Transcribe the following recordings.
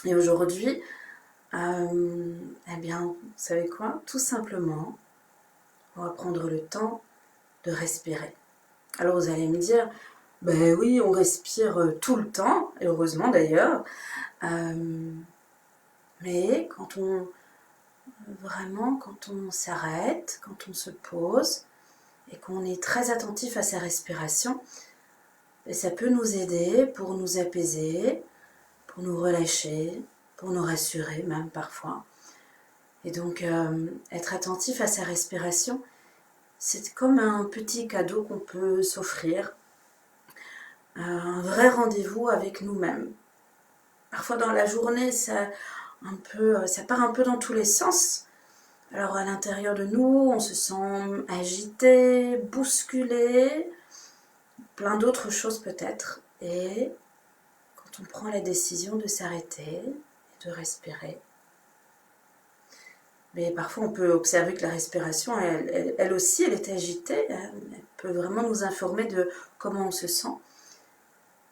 Et aujourd'hui, eh bien, vous savez quoi? Tout simplement, on va prendre le temps de respirer. Alors vous allez me dire, ben oui, on respire tout le temps, et heureusement d'ailleurs, mais quand on s'arrête, quand on se pose, et qu'on est très attentif à sa respiration, et ça peut nous aider pour nous apaiser, pour nous relâcher, pour nous rassurer même parfois. Et donc, être attentif à sa respiration, c'est comme un petit cadeau qu'on peut s'offrir, un vrai rendez-vous avec nous-mêmes. Parfois dans la journée, ça part un peu dans tous les sens. Alors à l'intérieur de nous, on se sent agité, bousculé, plein d'autres choses peut-être. Et quand on prend la décision de s'arrêter et de respirer, mais parfois on peut observer que la respiration, elle aussi, elle est agitée. Elle peut vraiment nous informer de comment on se sent.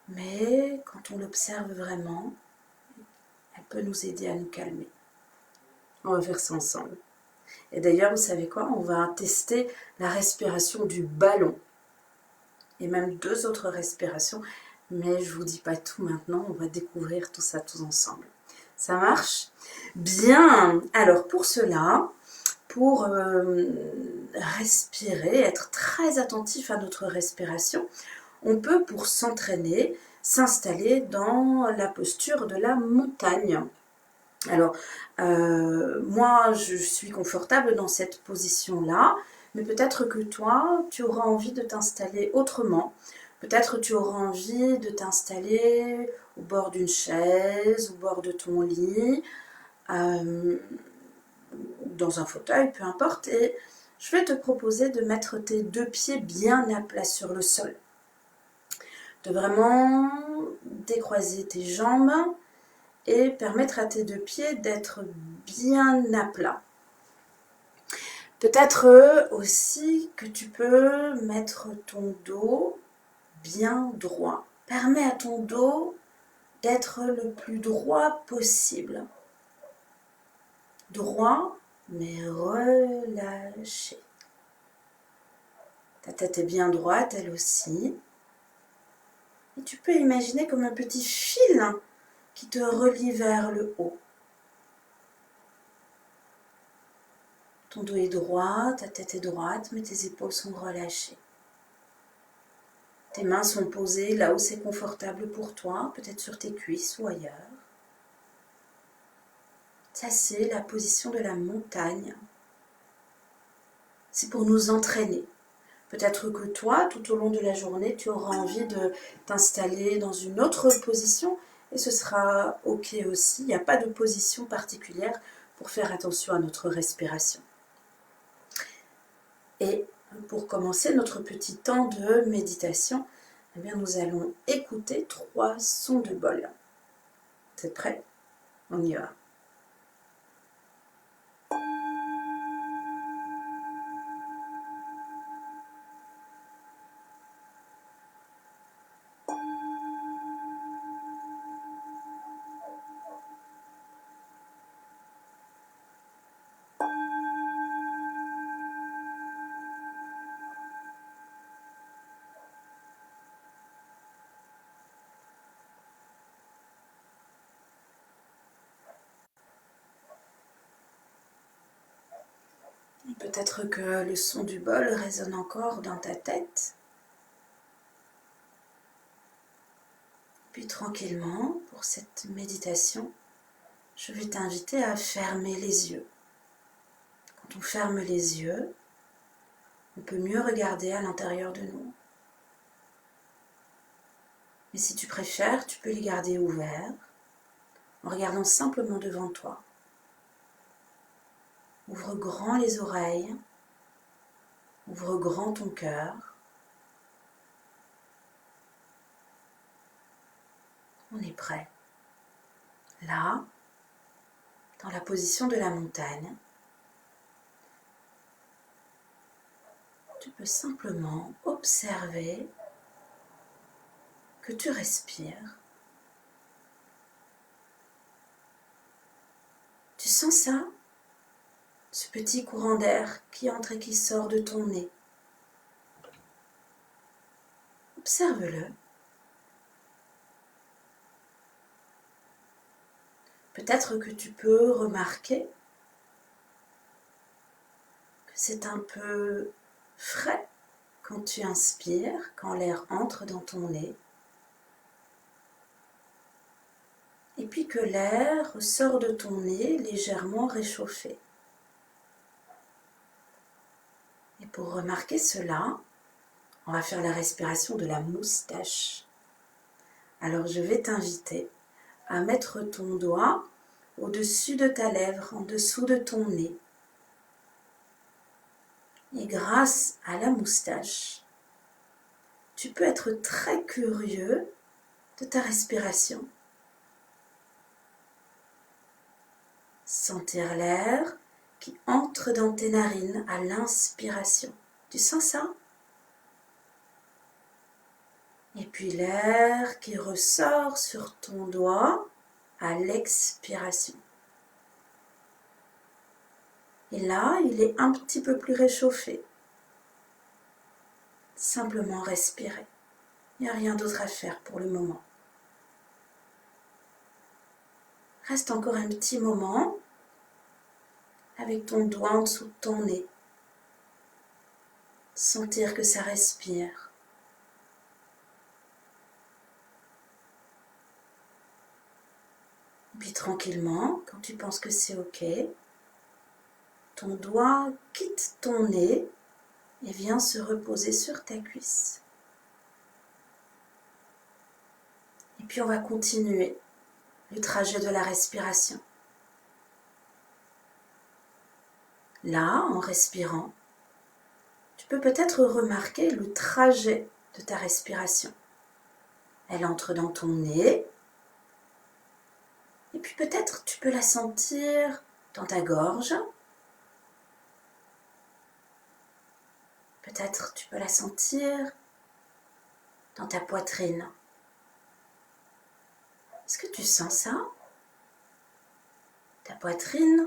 Mais quand on l'observe vraiment, elle peut nous aider à nous calmer. On va faire ça ensemble. Et d'ailleurs, vous savez quoi? On va tester la respiration du ballon. Et même 2 autres respirations. Mais je ne vous dis pas tout maintenant. On va découvrir tout ça tous ensemble. Ça marche? Bien. Alors pour cela, pour respirer, être très attentif à notre respiration, on peut, pour s'entraîner, s'installer dans la posture de la montagne. Alors, moi, je suis confortable dans cette position-là, mais peut-être que toi, tu auras envie de t'installer autrement. Peut-être tu auras envie de t'installer au bord d'une chaise, au bord de ton lit, dans un fauteuil, peu importe. Et je vais te proposer de mettre tes 2 pieds bien à plat sur le sol. De vraiment décroiser tes jambes et permettre à tes 2 pieds d'être bien à plat. Peut-être aussi que tu peux mettre ton dos bien droit. Permets à ton dos d'être le plus droit possible. Droit, mais relâché. Ta tête est bien droite, elle aussi. Et tu peux imaginer comme un petit fil qui te relie vers le haut. Ton dos est droit, ta tête est droite, mais tes épaules sont relâchées. Tes mains sont posées là où c'est confortable pour toi, peut-être sur tes cuisses ou ailleurs. Ça, c'est la position de la montagne. C'est pour nous entraîner. Peut-être que toi, tout au long de la journée, tu auras envie de t'installer dans une autre position et ce sera ok aussi. Il n'y a pas de position particulière pour faire attention à notre respiration. Et pour commencer notre petit temps de méditation, eh bien, nous allons écouter 3 sons de bol. Vous êtes prêts? On y va. Peut-être que le son du bol résonne encore dans ta tête. Puis tranquillement, pour cette méditation, je vais t'inviter à fermer les yeux. Quand on ferme les yeux, on peut mieux regarder à l'intérieur de nous. Mais si tu préfères, tu peux les garder ouverts en regardant simplement devant toi. Ouvre grand les oreilles, ouvre grand ton cœur. On est prêt. Là, dans la position de la montagne, tu peux simplement observer que tu respires sens ça? Ce petit courant d'air qui entre et qui sort de ton nez. Observe-le. Peut-être que tu peux remarquer que c'est un peu frais quand tu inspires, quand l'air entre dans ton nez. Et puis que l'air sort de ton nez légèrement réchauffé. Et pour remarquer cela, on va faire la respiration de la moustache. Alors je vais t'inviter à mettre ton doigt au-dessus de ta lèvre, en dessous de ton nez. Et grâce à la moustache, tu peux être très curieux de ta respiration. Sentir l'air qui entre dans tes narines à l'inspiration. Tu sens ça? Et puis l'air qui ressort sur ton doigt à l'expiration. Et là, il est un petit peu plus réchauffé. Simplement respirer. Il n'y a rien d'autre à faire pour le moment. Reste encore un petit moment avec ton doigt en dessous de ton nez. Sentir que ça respire. Puis tranquillement, quand tu penses que c'est ok, ton doigt quitte ton nez et vient se reposer sur ta cuisse. Et puis on va continuer le trajet de la respiration. Là, en respirant, tu peux peut-être remarquer le trajet de ta respiration. Elle entre dans ton nez, et puis peut-être tu peux la sentir dans ta gorge. Peut-être tu peux la sentir dans ta poitrine. Est-ce que tu sens ça? Ta poitrine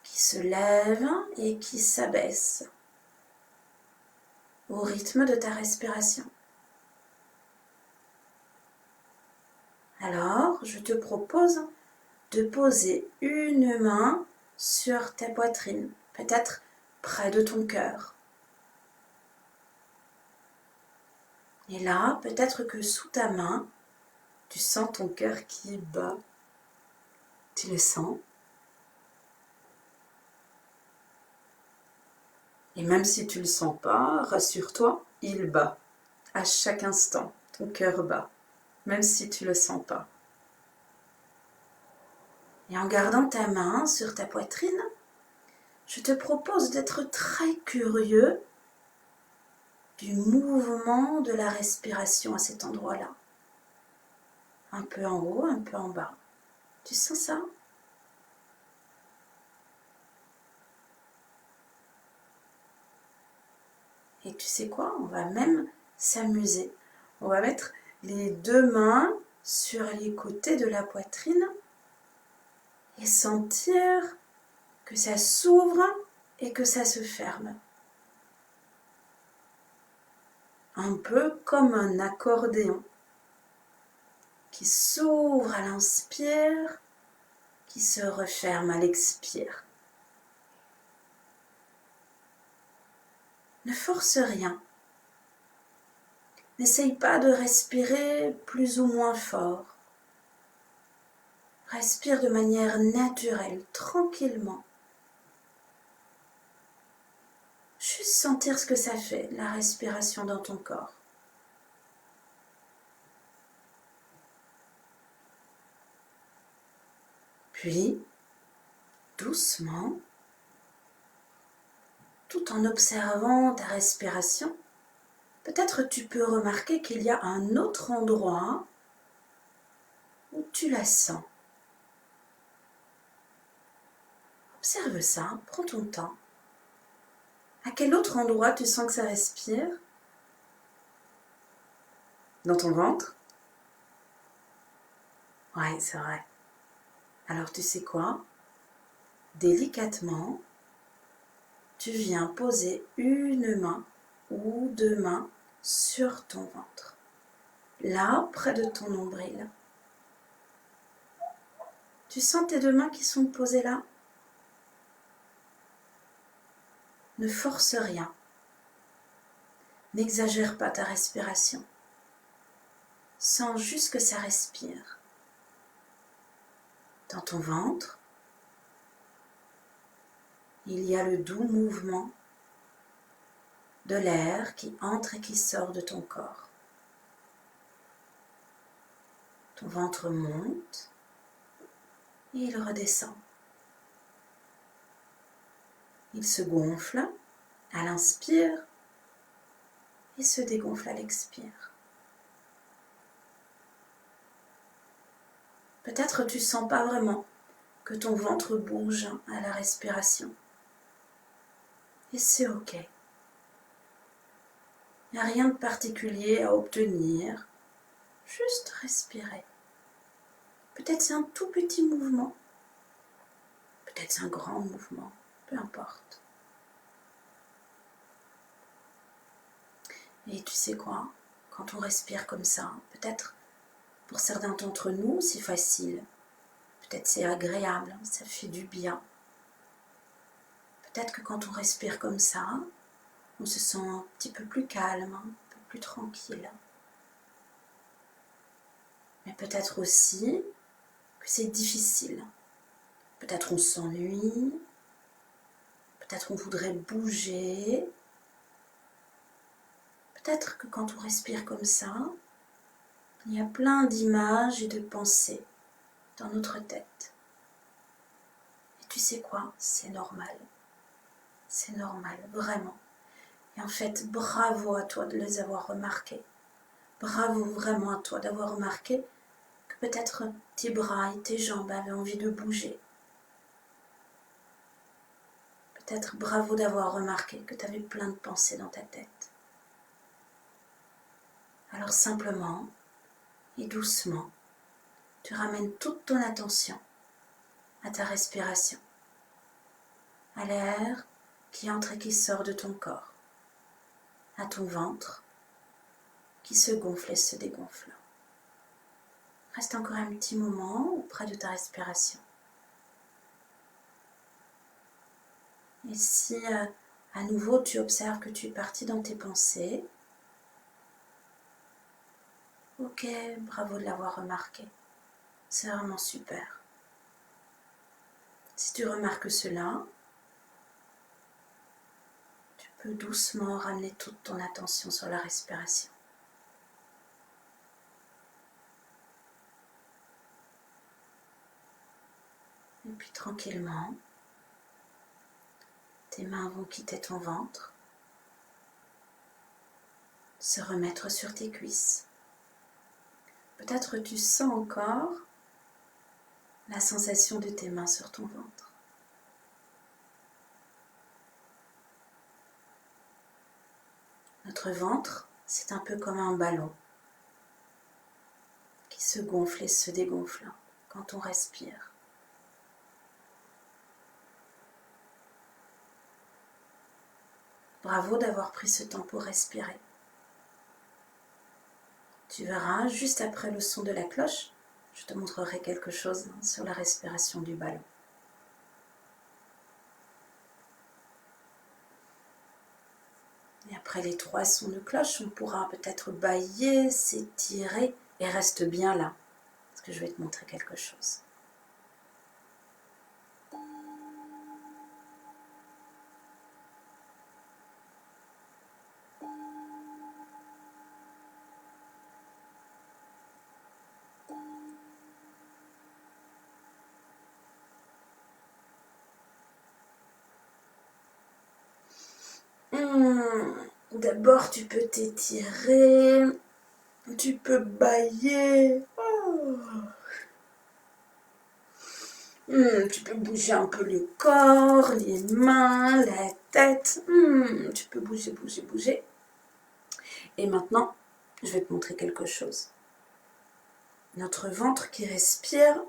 qui se lève et qui s'abaisse au rythme de ta respiration. Alors, je te propose de poser une main sur ta poitrine, peut-être près de ton cœur. Et là, peut-être que sous ta main, tu sens ton cœur qui bat. Tu le sens? Et même si tu ne le sens pas, rassure-toi, il bat. À chaque instant, ton cœur bat, même si tu ne le sens pas. Et en gardant ta main sur ta poitrine, je te propose d'être très curieux du mouvement de la respiration à cet endroit-là. Un peu en haut, un peu en bas. Tu sens ça? Et tu sais quoi? On va même s'amuser. On va mettre les deux mains sur les côtés de la poitrine et sentir que ça s'ouvre et que ça se ferme. Un peu comme un accordéon qui s'ouvre à l'inspire, qui se referme à l'expire. Ne force rien. N'essaye pas de respirer plus ou moins fort. Respire de manière naturelle, tranquillement. Juste sentir ce que ça fait, la respiration dans ton corps. Puis, doucement, tout en observant ta respiration, peut-être tu peux remarquer qu'il y a un autre endroit où tu la sens. Observe ça, prends ton temps. À quel autre endroit tu sens que ça respire? Dans ton ventre? Ouais, c'est vrai. Alors tu sais quoi? délicatement, tu viens poser une main ou deux mains sur ton ventre, là, près de ton nombril. Tu sens tes deux mains qui sont posées là? Ne force rien. N'exagère pas ta respiration. Sens juste que ça respire. Dans ton ventre, il y a le doux mouvement de l'air qui entre et qui sort de ton corps. Ton ventre monte et il redescend. Il se gonfle à l'inspire et se dégonfle à l'expire. Peut-être tu ne sens pas vraiment que ton ventre bouge à la respiration. Et c'est ok. Il n'y a rien de particulier à obtenir, juste respirer. Peut-être c'est un tout petit mouvement, peut-être c'est un grand mouvement, peu importe. Et tu sais quoi, quand on respire comme ça, peut-être pour certains d'entre nous c'est facile, peut-être c'est agréable, ça fait du bien. Peut-être que quand on respire comme ça, on se sent un petit peu plus calme, un peu plus tranquille. Mais peut-être aussi que c'est difficile. Peut-être on s'ennuie, peut-être on voudrait bouger. Peut-être que quand on respire comme ça, il y a plein d'images et de pensées dans notre tête. Et tu sais quoi? C'est normal. C'est normal, vraiment. Et en fait, bravo à toi de les avoir remarqués. Bravo vraiment à toi d'avoir remarqué que peut-être tes bras et tes jambes avaient envie de bouger. Peut-être bravo d'avoir remarqué que tu avais plein de pensées dans ta tête. Alors simplement et doucement, tu ramènes toute ton attention à ta respiration, à l'air qui entre et qui sort de ton corps, à ton ventre qui se gonfle et se dégonfle. Reste encore un petit moment auprès de ta respiration. Et si à nouveau tu observes que tu es parti dans tes pensées, ok, bravo de l'avoir remarqué. C'est vraiment super. Si tu remarques cela, tu peux doucement ramener toute ton attention sur la respiration. Et puis tranquillement, tes mains vont quitter ton ventre, se remettre sur tes cuisses. Peut-être tu sens encore la sensation de tes mains sur ton ventre. Notre ventre, c'est un peu comme un ballon qui se gonfle et se dégonfle quand on respire. Bravo d'avoir pris ce temps pour respirer. Tu verras, juste après le son de la cloche, je te montrerai quelque chose sur la respiration du ballon. Et après les 3 sons de cloche, on pourra peut-être bâiller, s'étirer et reste bien là, parce que je vais te montrer quelque chose. D'abord, tu peux t'étirer, tu peux bâiller. Tu peux bouger un peu le corps, les mains, la tête. Tu peux bouger, bouger, bouger. Et maintenant, je vais te montrer quelque chose. Notre ventre qui respire,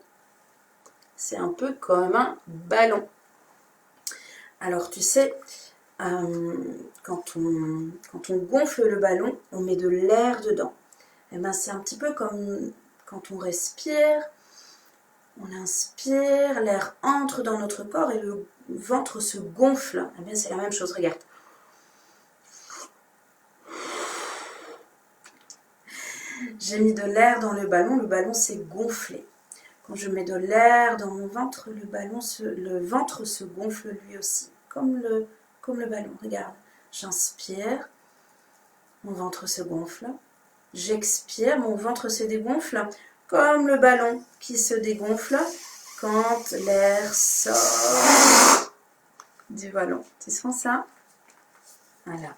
c'est un peu comme un ballon. Alors tu sais, quand on gonfle le ballon, on met de l'air dedans. Et ben c'est un petit peu comme quand on respire, on inspire, l'air entre dans notre corps et le ventre se gonfle. Et bien c'est la même chose, regarde. J'ai mis de l'air dans le ballon s'est gonflé. Quand je mets de l'air dans mon ventre, le ventre se gonfle lui aussi, comme le ballon. Regarde, j'inspire, mon ventre se gonfle. J'expire, mon ventre se dégonfle, comme le ballon qui se dégonfle quand l'air sort du ballon. Tu sens ça? Voilà.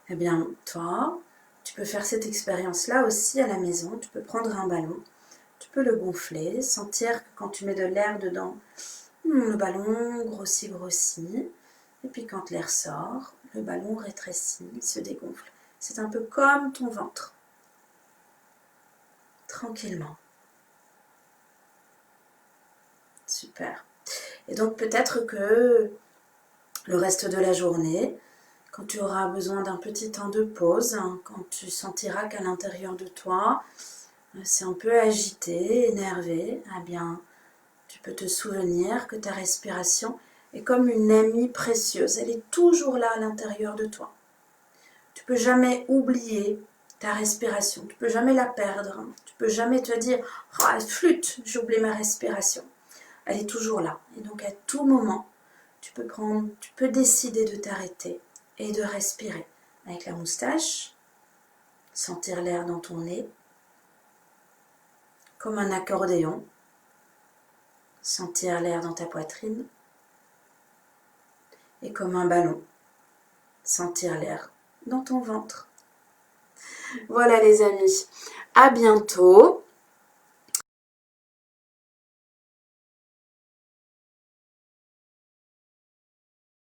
Eh bien, toi, tu peux faire cette expérience-là aussi à la maison. Tu peux prendre un ballon, tu peux le gonfler, sentir que quand tu mets de l'air dedans, le ballon grossit. Et puis quand l'air sort, le ballon rétrécit, se dégonfle. C'est un peu comme ton ventre. Tranquillement. Super. Et donc peut-être que le reste de la journée, quand tu auras besoin d'un petit temps de pause, quand tu sentiras qu'à l'intérieur de toi, c'est un peu agité, énervé, eh bien, tu peux te souvenir que ta respiration est comme une amie précieuse. Elle est toujours là à l'intérieur de toi. Tu ne peux jamais oublier ta respiration. Tu ne peux jamais la perdre. Tu ne peux jamais te dire « Ah, flûte, j'ai oublié ma respiration ». Elle est toujours là. Et donc à tout moment, tu peux décider de t'arrêter et de respirer. Avec la moustache, sentir l'air dans ton nez, comme un accordéon, sentir l'air dans ta poitrine, et comme un ballon, sentir l'air dans ton ventre. Voilà les amis, à bientôt.